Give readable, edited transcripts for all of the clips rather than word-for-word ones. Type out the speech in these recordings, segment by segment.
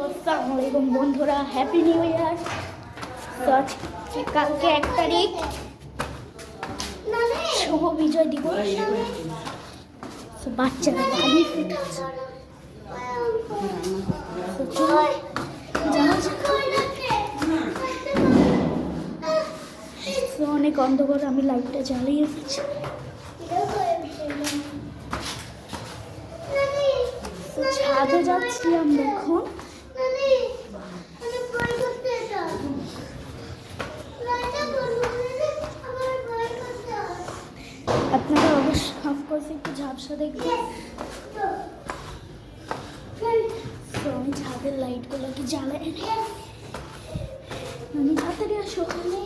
আসসালামু আলাইকুম বন্ধুরা, হ্যাপি নিউ ইয়ার। তো কালকে 1 তারিখ, শুভ বিজয় দিবস। তো বাচ্চারা বাড়ি ফুটাচ্ছে। তো অনেক অন্ধকার, আমি লাইটটা জ্বালিয়ে দিচ্ছি। ছাদে যাচ্ছি আমরা এখন। আপনারা অবশ্যই অফকোর্স একটু ঝাপসা দেখবেন। তো আমি ছাদের লাইটগুলোকে জ্বালাই নি, আমি তাড়াতাড়ি আসো। আমি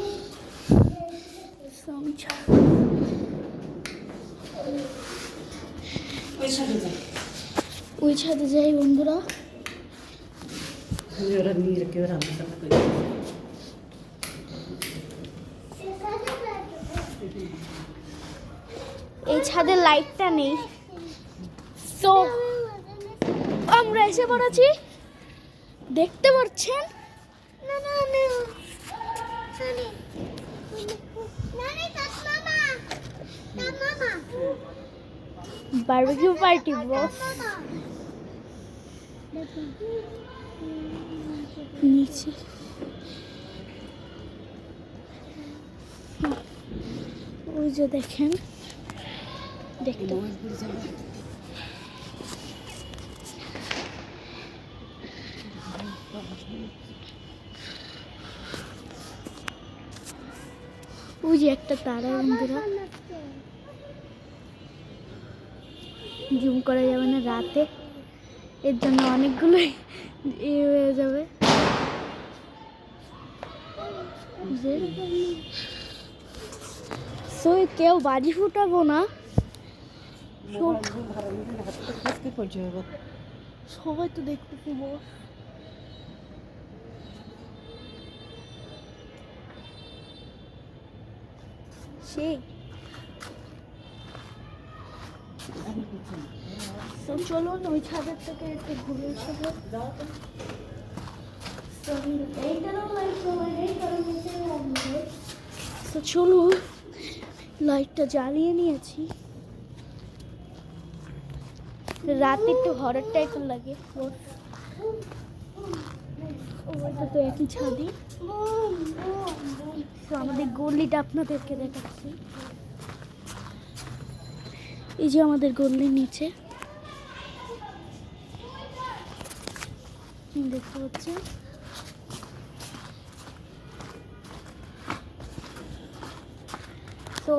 ওই ছাদে যাই বন্ধুরা। এই ছাদের লাইটটা নেই, তো আমরা এসে পড়েছি, দেখতে পাচ্ছেন। বারবিকিউ পার্টি বস নিচে। ওই যে দেখেন, দেখতে ওই যে একটা তারা বন্ধুরা, জুম করা যাবে না রাতে, এর জন্য অনেকগুলোই হয়ে যাবে। কেউ বাজি ফুটাবো না, সবাই তো দেখতে পাবো। সেই তো চলুন ওই ছাদের থেকে একটু ঘুরে আসবো। তো চলুন, লাইটটা জ্বালিয়ে নিয়েছি। রাতে একটু হরর টাইপের লাগে। ওইটা তো একই ছাদি। তো আমাদের গল্লিটা আপনাদেরকে দেখাচ্ছি। এই যে আমাদের গল্লির নিচে দেখতে পাচ্ছেন। তো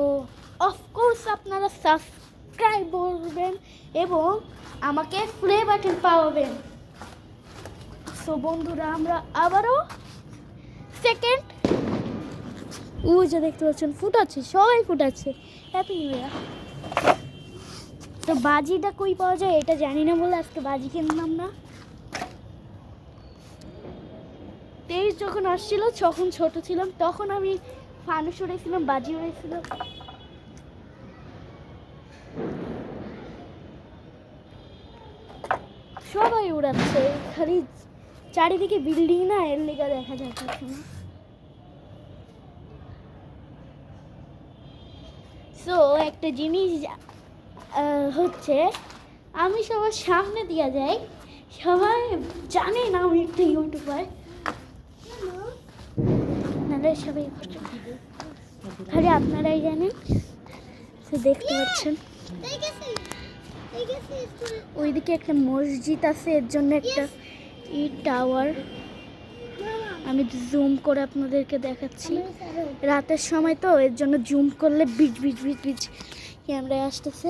অফকোর্স আপনারা সাবস্ক্রাইব করবেন এবং আমাকে প্লে বাটন পাওয়াবেন। সো বন্ধুরা, আমরা আবারও সেকেন্ড, ওই যে দেখতে পাচ্ছেন ফুটাচ্ছে, সবাই ফুটাচ্ছে। Happy new year. তো বাজিটা কই পাওয়া যায় এটা জানি না বলে আজকে বাজি কিনলাম না। 23 যখন আসছিল, যখন ছোট ছিলাম তখন আমি ফানুস উড়েছিলাম, বাজি উড়েছিলাম। সবাই উড়াচ্ছে, খালি চারিদিকে বিল্ডিং না, এর লেগে দেখা যাচ্ছে না। সো একটা জিনিস হচ্ছে, আমি সবার সামনে দিয়ে যাই, সবাই জানে না আমি একটা ইউটিউবার, নাহলে সবাই খালি আপনারাই জানেন। সে দেখতে পাচ্ছেন ওইদিকে একটা মসজিদ আছে, এর জন্য একটা টাওয়ার। আমি জুম করে আপনাদেরকে দেখাচ্ছি, রাতের সময় তো এর জন্য জুম করলে বিচ বিচ বিচ বিচ ক্যামেরায় আসতেছে।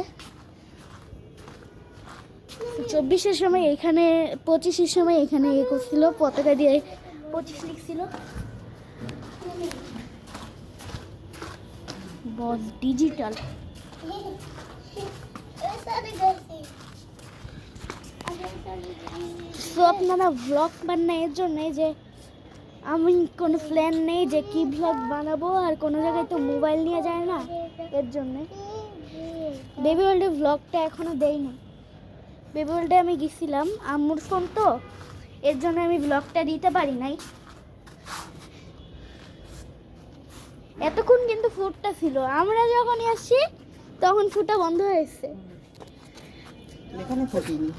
24-এর সময় এখানে, 25-এর সময় এখানে করছিল, পতাকা দিয়ে 25 লিখছিল। বস ডিজিটাল। তো আপনারা ভ্লগ বানান, এর জন্য যে আমি কোনো প্ল্যান নেই যে কি ভ্লগ বানাবো, আর কোনো জায়গায় তো মোবাইল নিয়ে যায় না, এর জন্যে বেবি ওয়ার্ল্ডে ভ্লগটা এখনো দেইনি। বেবি ওয়ার্ল্ডে আমি গেছিলাম, আম্মুর ফোন তো এর জন্য আমি ব্লগটা দিতে পারি নাই। এতক্ষণ কিন্তু ফুটটা ছিল, আমরা যখন আসছি তখন ফুটটা বন্ধ হয়েছে। এখানে ফুটিনি,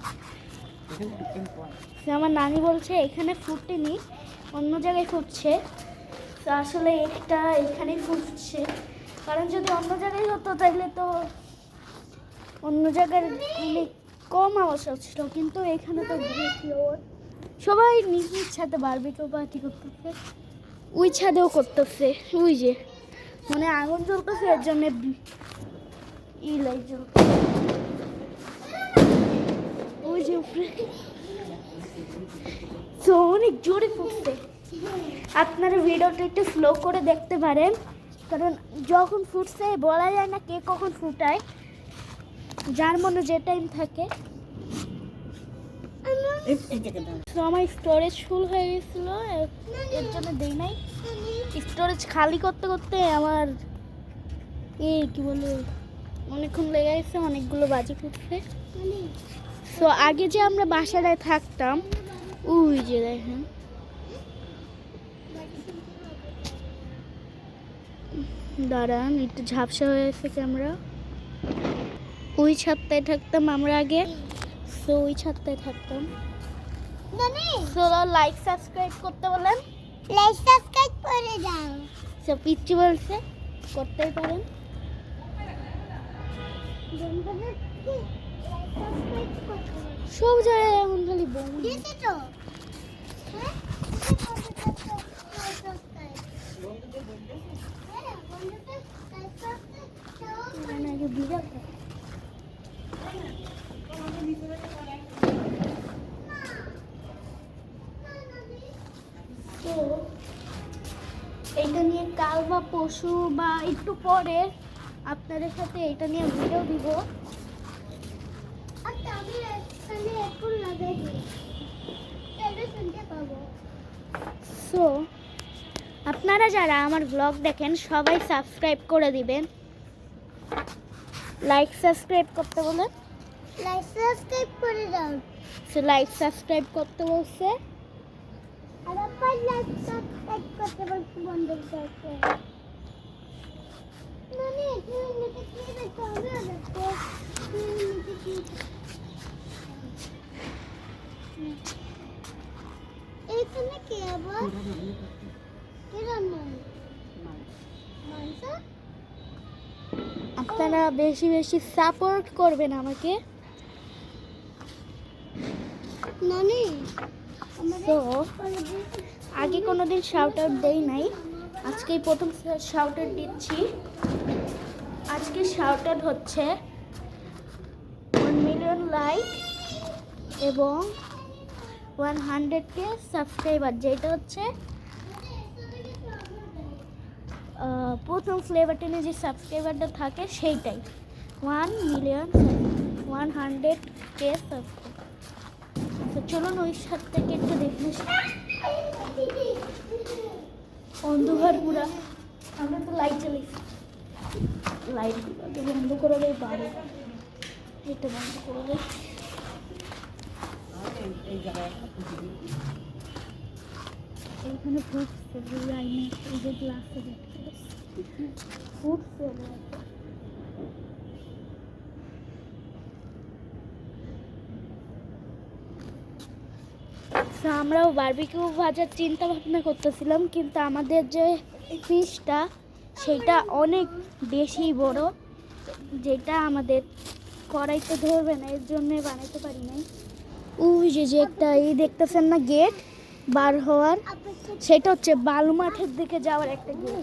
আমার নানি বলছে এখানে ফুটেনি, অন্য জায়গায় ফুটছে। তো আসলে এটা এখানেই ফুটছে, কারণ যদি অন্য জায়গায় হতো তাহলে তো অন্য জায়গায় অনেক কম আওয়াজ হচ্ছিল, কিন্তু এখানে তো সবাই নিজ নিজ ছাদে বারবিকিউ পার্টি করতেছে। ওই ছাদেও করতেছে, ওই যে মানে আগুন জ্বলতেছে, এর জন্য লাইট জ্বলছে ওই যে উপরে। তো অনেক জোরে ফুটছে। আপনারা ভিডিওটা একটু স্লো করে দেখতে পারেন, কারণ যখন ফুটছে বলা যায় না কে কখন ফুটায়, যার মনে যে টাইম থাকে। তো আমার স্টোরেজ ফুল হয়ে গেছিল, এর জন্য দেই নাই। স্টোরেজ খালি করতে করতে আমার কি বলে অনেকক্ষণ লেগে গেছে, অনেকগুলো বাজি ফুটছে। তো আগে যে আমরা বাসায় থাকতাম, ওই যে দেখেন দাঁড়ান একটু ঝাপসা হয়ে গেছে ক্যামেরা। ওই ছাদটায় থাকতাম আমরা আগে, তো ওই ছাদটায় থাকতাম। লাইক সাবস্ক্রাইব করতে বলেন, লাইক সাবস্ক্রাইব করে দাও। সব পিচ্ছি বলছে করতেই পারেন। সব জায়গায় এখন খালি বন্ধু বিরাট। তো এইটা নিয়ে কাল বা পশু বা একটু পরে আপনাদের সাথে এটা নিয়ে ভিডিও দিব। সো আপনারা যারা আমার ব্লগ দেখেন সবাই সাবস্ক্রাইব করে দিবেন। লাইক সাবস্ক্রাইব করতে বলেন, লাইক সাবস্ক্রাইব করে দাও। সো লাইক সাবস্ক্রাইব করতে বলছে, আর আপনার লাইক সাবস্ক্রাইব করতে বলছে বন্ধ করতে। মানে তুমি নিতে কি দেখতে হবে দেখো, নিতে কি এখানে কি আবার কি রান্না মাংস। আপনারা বেশি বেশি সাপোর্ট করবেন আমাকে। নানি তো আগে কোনোদিন শাউট আউট দেই নাই, আজকেই প্রথম শাউট আউট দিচ্ছি। আজকে শাউট আউট হচ্ছে 1 মিলিয়ন লাইক এবং 100K সাবস্ক্রাইবার, যেটা হচ্ছে প্রথম ফ্লেভার টেনে যে সাবস্ক্রাইবারটা থাকে সেইটাই 1 মিলিয়ন 100K সাবস্ক্রাইবার। তো চলুন ওই সাথ থেকে একটু দেখে অন্ধকার পুরা। আমরা তো লাইট চালিয়েছি, লাইটগুলোকে বন্ধ করে দেয়, বাড়ি এটা বন্ধ করে দেয়। এইখানে ফুটছে লাইনে, এই যে গ্লাসে দেখতে ফুটছে। আমরাও বারবিকিউ ভাজার চিন্তা ভাবনা করতেছিলাম, কিন্তু আমাদের যে ফিশটা সেটা অনেক বেশি বড়, যেটা আমাদের কড়াইতে ধরবে না, এর জন্য বানাতে পারি নাই। ওই যে একটা এই দেখতেছেন না গেট বার হওয়ার, সেটা হচ্ছে বালু মাঠের দিকে যাওয়ার একটা গেট।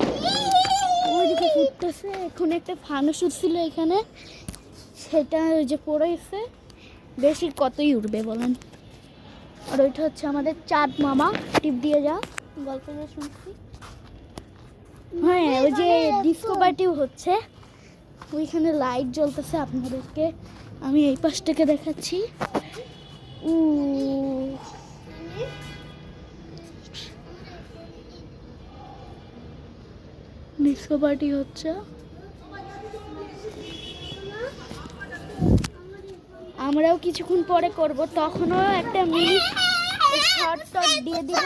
ওই দিকে ফুটতেছে, এখন একটা ফানুস উঠছিল এখানে, সেটা ওই যে পড়েছে, বেশি কতই উঠবে বলেন। আর ওইটা হচ্ছে আমাদের চাঁদ মামা, টিপ দিয়ে যা গল্প শুনছি। হ্যাঁ ওই যে ডিস্কো পার্টিও হচ্ছে, ওইখানে লাইট জ্বলতেছে। আপনাদেরকে আমি এই পাশ থেকে দেখাচ্ছি, ডিস্কো পার্টি হচ্ছে। আমরাও কিছুক্ষণ পরে করব, তখনও একটা মিনি শর্ট টট দিয়ে দিব।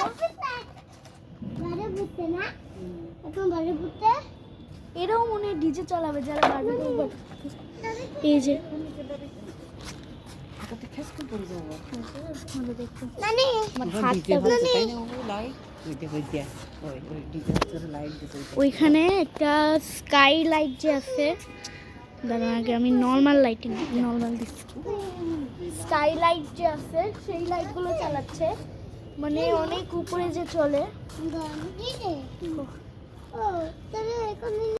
এরাও মনে হয় ডিজে চালাবে যারা বাড়ি এই যে হাতে খেস করে পড়ে যাবো। ভালো দেখতে আমার এখন হাতটা ডিজে হচ্ছে তাই না, ও লাইট ওইটা হইছে ওই ডিজে হচ্ছে লাইট দিতে হইছে। ওইখানে একটা স্কাই লাইট যে আছে, দাঁড়ান আগে আমি নর্মাল লাইটিং নর্মাল দিচ্ছি। স্কাই লাইট যে আছে সেই লাইটগুলো চালাচ্ছে, মানে অনেক উপরে যে চলে।